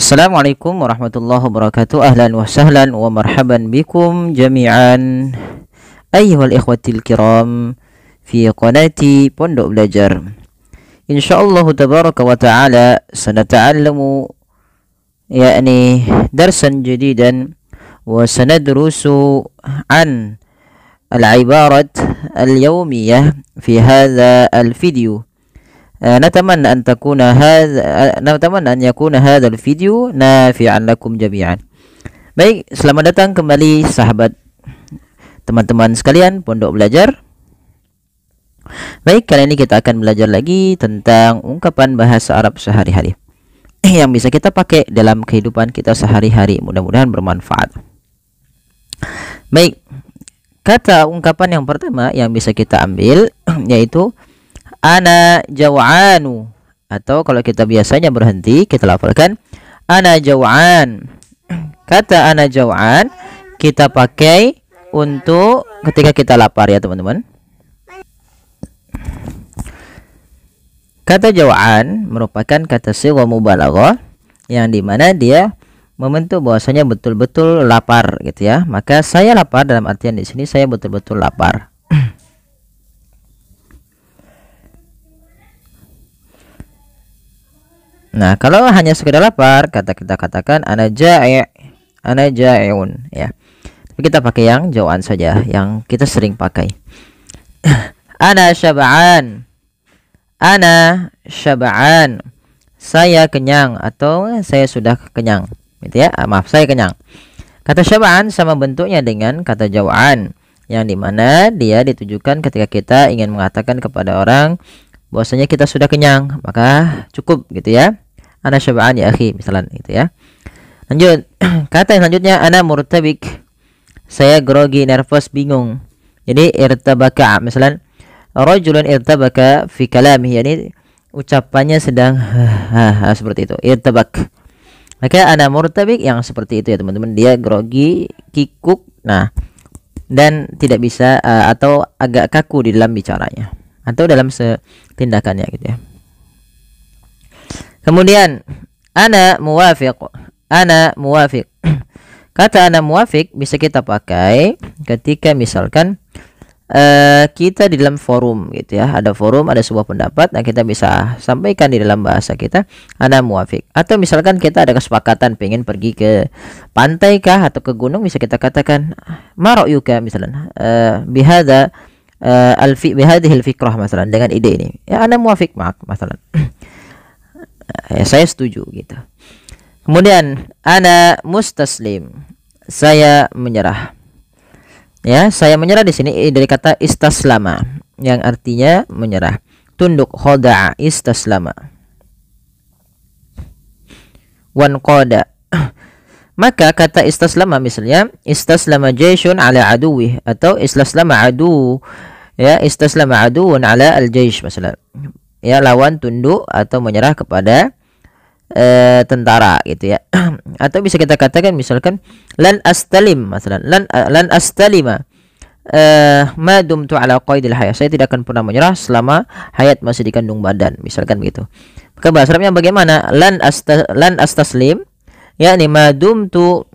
Assalamualaikum warahmatullahi wabarakatuh. Ahlan wa sahlan wa marhaban bikum jami'an ayyuhal ikhwatil kiram fi qanati Pondok Belajar. Insyaallah tabaraka wa ta'ala sanata'allamu yani darsan jadidan wa sanadrusu an al-ibarat al-yawmiyah fi hadha al-video. نتمنى أن يكون هذا الفيديو نافعا لكم جميعا. Baik, selamat datang kembali sahabat teman-teman sekalian Pondok Belajar. Baik, kali ini kita akan belajar lagi tentang ungkapan bahasa Arab sehari-hari yang bisa kita pakai dalam kehidupan kita sehari-hari. Mudah-mudahan bermanfaat. Baik, kata ungkapan yang pertama yang bisa kita ambil yaitu ana jaw'anu, atau kalau kita biasanya berhenti kita lafalkan ana jaw'an. Kata ana jaw'an kita pakai untuk ketika kita lapar ya teman-teman. Kata jaw'an merupakan kata sigha mubalaghah yang dimana dia membentuk bahwasanya betul-betul lapar gitu ya. Maka saya lapar dalam artian di sini saya betul-betul lapar. Nah, kalau hanya sekedar lapar, kita katakan ana ja'iun ya. Tapi kita pakai yang jawaan saja, yang kita sering pakai. Ana syab'an. Ana syab'an. Saya kenyang atau saya sudah kenyang. Gitu ya. Maaf, saya kenyang. Kata syab'an sama bentuknya dengan kata jawaan, yang dimana dia ditujukan ketika kita ingin mengatakan kepada orang bahwasanya kita sudah kenyang, maka cukup gitu ya. Ana syab'an ya akhi, misalnya gitu ya. Lanjut. Kata yang selanjutnya ana murtabik. Saya grogi, nervous, bingung. Jadi irtabaka, misalnya rajulun irtabaka fi kalamihi, yani ucapannya sedang seperti itu. Irtabak. Maka ana murtabik yang seperti itu ya teman-teman. Dia grogi, kikuk, nah, dan tidak bisa atau agak kaku di dalam bicaranya atau dalam tindakannya gitu ya. Kemudian ana muwafiq. Ana muwafiq. Kata ana muwafiq bisa kita pakai ketika misalkan kita di dalam forum gitu ya. Ada forum, ada sebuah pendapat, nah kita bisa sampaikan di dalam bahasa kita ana muwafiq. Atau misalkan kita ada kesepakatan pengen pergi ke pantai kah atau ke gunung, bisa kita katakan ma ra'yuka misalnya bihadza bihadhihi al-fikrah misalnya, dengan ide ini. Ya ana muwafiq ma'ak misalnya. Ya, saya setuju gitu. Kemudian ana mustaslim. Saya menyerah. Ya, saya menyerah di sini dari kata istaslama yang artinya menyerah. Tunduk, khoda'a, istaslama. Wanqada. Maka kata istaslama misalnya istaslama jayshun ala aduwih, atau istaslama adu, ya, istaslama aduun ala al-jaysh misalnya. Ya, lawan tunduk atau menyerah kepada tentara gitu ya. Atau bisa kita katakan misalkan lan astalim, masalah lan astalima ma dumtu ala qaidil hayat. Saya tidak akan pernah menyerah selama hayat masih dikandung badan, misalkan begitu. Maka bahasa Arabnya bagaimana? Lan astaslim yakni ma dumtu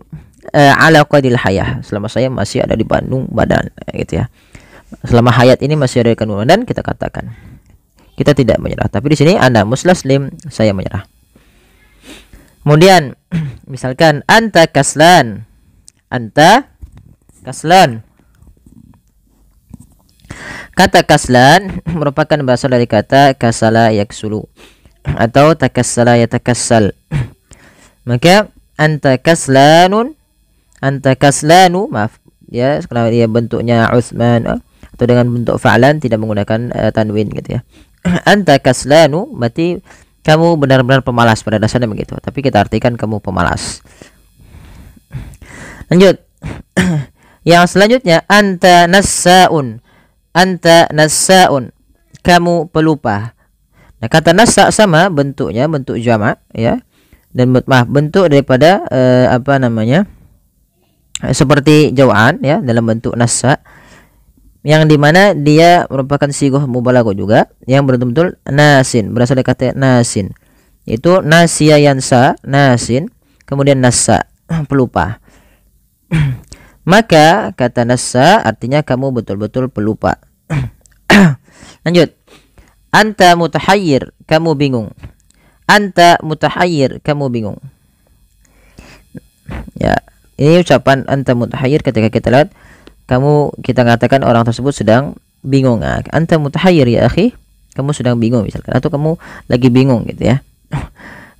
ala qaidil hayat, selama saya masih ada di kandung badan gitu ya. Selama hayat ini masih ada di kandung badan, kita katakan kita tidak menyerah. Tapi di sini ana mustaslim, saya menyerah. Kemudian misalkan anta kaslan. Anta kaslan. Kata kaslan merupakan bahasa dari kata kasala yaksulu atau takassala yatakassal. Maka anta kaslanun, anta kaslanu, maaf ya, kalau dia bentuknya Utsman atau dengan bentuk fa'lan tidak menggunakan tanwin gitu ya. Anta kaslanu berarti kamu benar-benar pemalas, pada dasarnya begitu, tapi kita artikan kamu pemalas. Lanjut. Yang selanjutnya anta nassaun. Anta nassaun, kamu pelupa. Nah, kata nassa sama bentuknya bentuk jamak ya, dan bentuk daripada seperti jawaan ya, dalam bentuk nassa, yang dimana dia merupakan sighah mubalaghah juga, yang betul-betul nasin, berasal dari kata nasin. Itu nasiya yansa, nasin, kemudian nasa, pelupa. Maka kata nasa artinya kamu betul-betul pelupa. Lanjut. Anta mutahayyir, kamu bingung. Anta mutahayyir, kamu bingung. Ya, ini ucapan anta mutahayyir ketika kita lihat kita katakan orang tersebut sedang bingung. Anta mutahayyir ya akhi, kamu sedang bingung misalkan, atau kamu lagi bingung gitu ya.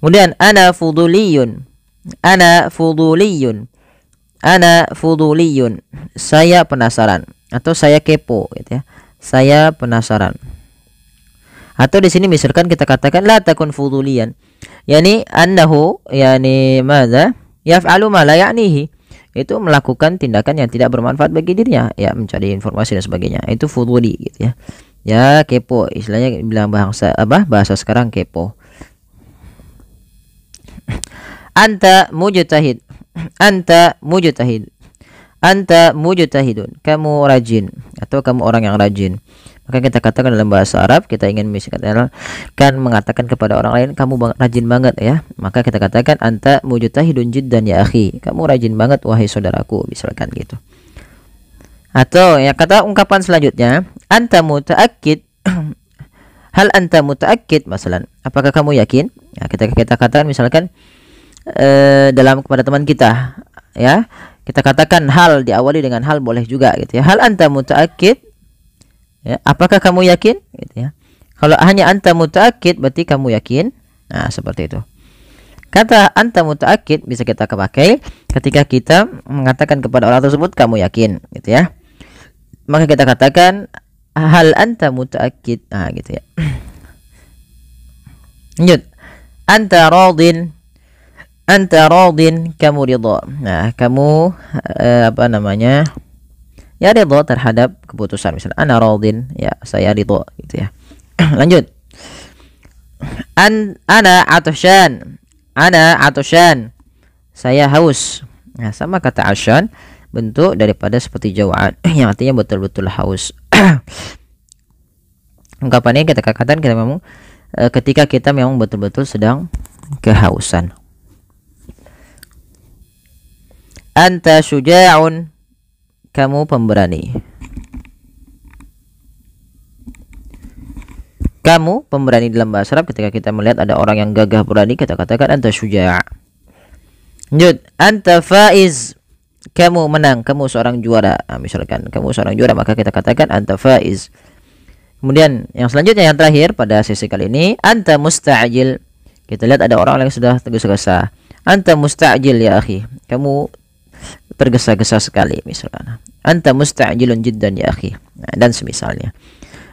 Kemudian ana fuduliyun. Ana fuduliyun. Ana fuduliyun. Saya penasaran atau saya kepo gitu ya. Saya penasaran. Atau di sini misalkan kita katakan la takun fuduliyan. Yani annahu yani madza? Yaf'alu ma la ya'nihi. Itu melakukan tindakan yang tidak bermanfaat bagi dirinya, ya mencari informasi dan sebagainya. Itu fuduli gitu ya. Ya kepo, istilahnya bilang bahasa sekarang kepo. Anta mujtahid. Anta mujtahid. Anta mujtahidun, kamu rajin atau kamu orang yang rajin. Maka kita katakan dalam bahasa Arab, kita ingin mengatakan kepada orang lain kamu rajin banget ya. Maka kita katakan anta mujtahidun jiddan ya akhi, kamu rajin banget wahai saudaraku, misalkan gitu. Atau ya kata ungkapan selanjutnya, anta mutaakkid. Hal anta mutaakkid masalan, apakah kamu yakin? Ya, kita katakan misalkan dalam kepada teman kita ya, kita katakan hal diawali dengan hal boleh juga gitu ya. Hal anta mutaakkid, ya, apakah kamu yakin gitu ya. Kalau hanya anta mutaakkid berarti kamu yakin. Nah, seperti itu. Kata anta mutaakkid bisa kita pakai ketika kita mengatakan kepada orang tersebut kamu yakin gitu ya. Maka kita katakan hal anta mutaakkid. Nah, gitu ya. Lanjut. Anta radin. Anta radin, kamu ridha. Nah, kamu ya ridha terhadap keputusan. Misalnya ana radin, ya saya ridha gitu ya. Lanjut. Ana atushan. Ana atushan, saya haus. Nah, sama kata ashan, bentuk daripada seperti jawaan yang artinya betul-betul haus. Ungkapannya kita katakan kita memang ketika kita memang betul-betul sedang kehausan. Anta syuja'un, kamu pemberani. Kamu pemberani dalam bahasa Arab ketika kita melihat ada orang yang gagah berani kita katakan anta syuja'. Lanjut, anta faiz, kamu menang, kamu seorang juara. Nah, misalkan kamu seorang juara maka kita katakan anta faiz. Kemudian yang selanjutnya yang terakhir pada sesi kali ini, anta musta'jil. Kita lihat ada orang yang sudah tergesa-gesa. Anta musta'jil ya akhi, kamu tergesa-gesa sekali misalkan. Anta musta'jilun jiddan ya akhi. Nah, dan semisalnya.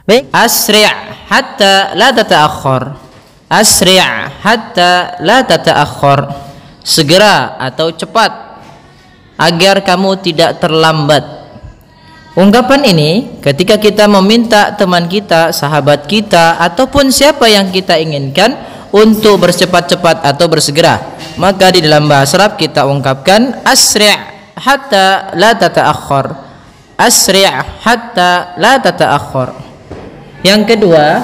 Baik, asri' hatta la tata'akhkhar. Asri' hatta la tata'akhkhar. Segera atau cepat agar kamu tidak terlambat. Ungkapan ini ketika kita meminta teman kita, sahabat kita ataupun siapa yang kita inginkan untuk bercepat-cepat atau bersegera, maka di dalam bahasa Arab kita ungkapkan asri' hatta la tata'akhkhar. Asri' hatta la tata'akhkhar. Yang kedua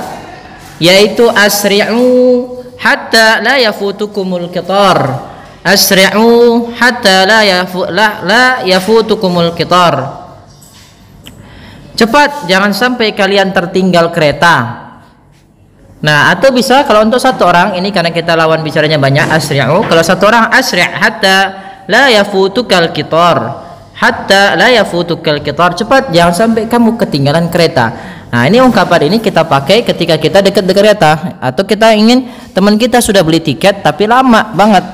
yaitu asri'u hatta la yafutukumul qitar. Asri'u hatta la yafutukumul qitar. Cepat, jangan sampai kalian tertinggal kereta. Nah, atau bisa kalau untuk satu orang ini karena kita lawan bicaranya banyak asri'u, kalau satu orang asri' hatta la yafutukal qitar. Hatta la yafutukal qitar, cepat jangan sampai kamu ketinggalan kereta. Nah, ini ungkapan ini kita pakai ketika kita dekat kereta atau kita ingin teman kita sudah beli tiket tapi lama banget.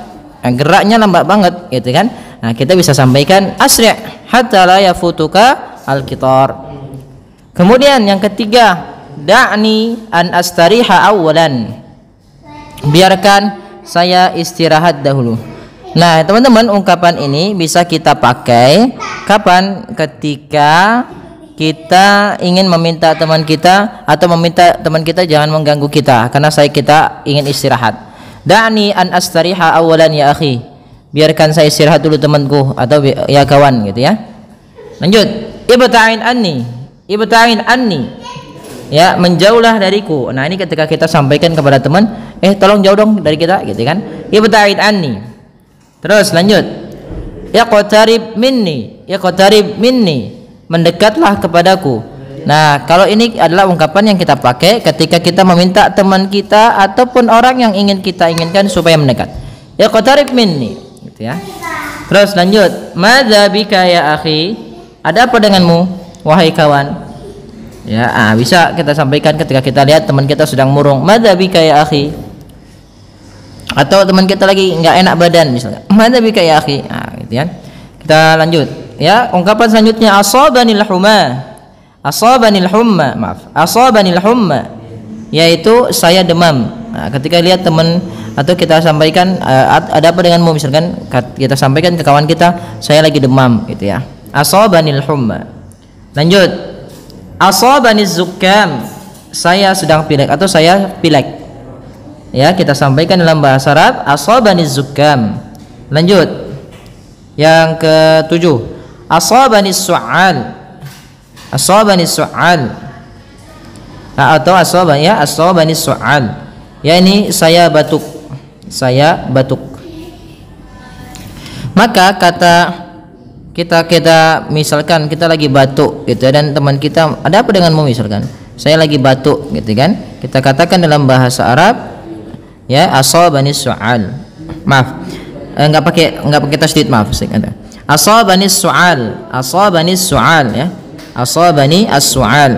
Geraknya lambat banget gitu kan. Nah, kita bisa sampaikan asri' hatta la yafutuka al-qitar. Kemudian yang ketiga, da'ni an astariha awalan. Biarkan saya istirahat dahulu. Nah, teman-teman, ungkapan ini bisa kita pakai kapan? Ketika kita ingin meminta teman kita atau meminta teman kita jangan mengganggu kita karena kita ingin istirahat. Da'ni an astariha awalan ya akhi. Biarkan saya istirahat dulu temanku atau ya kawan gitu ya. Lanjut, ibta'in anni. Ibta'in anni, ya menjauhlah dariku. Nah, ini ketika kita sampaikan kepada teman, tolong jauh dong dari kita gitu kan. Ibta'in anni. Terus lanjut. Iqtarib minni, iqtarib minni, mendekatlah kepadaku. Nah, kalau ini adalah ungkapan yang kita pakai ketika kita meminta teman kita ataupun orang yang ingin kita inginkan supaya mendekat. Iqtarib minni, gitu ya. Terus lanjut. Madza bika ya akhi? Ada apa denganmu, wahai kawan? Ya, bisa kita sampaikan ketika kita lihat teman kita sedang murung. Madza bika ya akhi? Atau teman kita lagi nggak enak badan misalnya. Madza bika ya akhi? Gitu ya. Kita lanjut. Ya, ungkapan selanjutnya asabanil humma. Asabanil humma, maaf. Asabanil humma, yaitu saya demam. Nah, ketika lihat teman atau kita sampaikan ada apa denganmu misalkan kita sampaikan ke kawan kita, saya lagi demam gitu ya. Asabanil humma. Lanjut. Asabaniz zukam, saya sedang pilek atau saya pilek. Ya, kita sampaikan dalam bahasa Arab asabaniz zukam. Lanjut. Yang ketujuh, asabanis su'al. Asabanis su'al. Atau asabanis su'al. Ya, ini saya batuk. Saya batuk. Maka kata kita misalkan kita lagi batuk gitu dan teman kita, ada apa denganmu misalkan? Saya lagi batuk gitu kan. Kita katakan dalam bahasa Arab ya asabanis su'al. Maaf. Enggak pakai tasydid, maaf. Asabanis su'al. Asabanis su'al ya. Asabani as-su'al.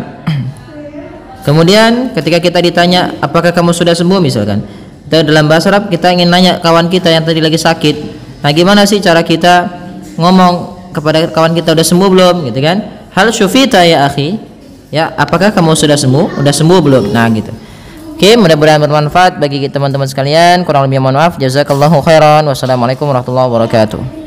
Kemudian ketika kita ditanya apakah kamu sudah sembuh misalkan, dalam bahasa Arab kita ingin nanya kawan kita yang tadi lagi sakit, nah gimana sih cara kita ngomong kepada kawan kita, udah sembuh belum gitu kan? Hal syufita ya akhi, ya apakah kamu sudah sembuh, udah sembuh belum? Nah gitu. Oke, mudah-mudahan bermanfaat bagi teman-teman sekalian. Kurang lebih mohon maaf. Jazakallahu khairan. Wassalamualaikum warahmatullahi wabarakatuh.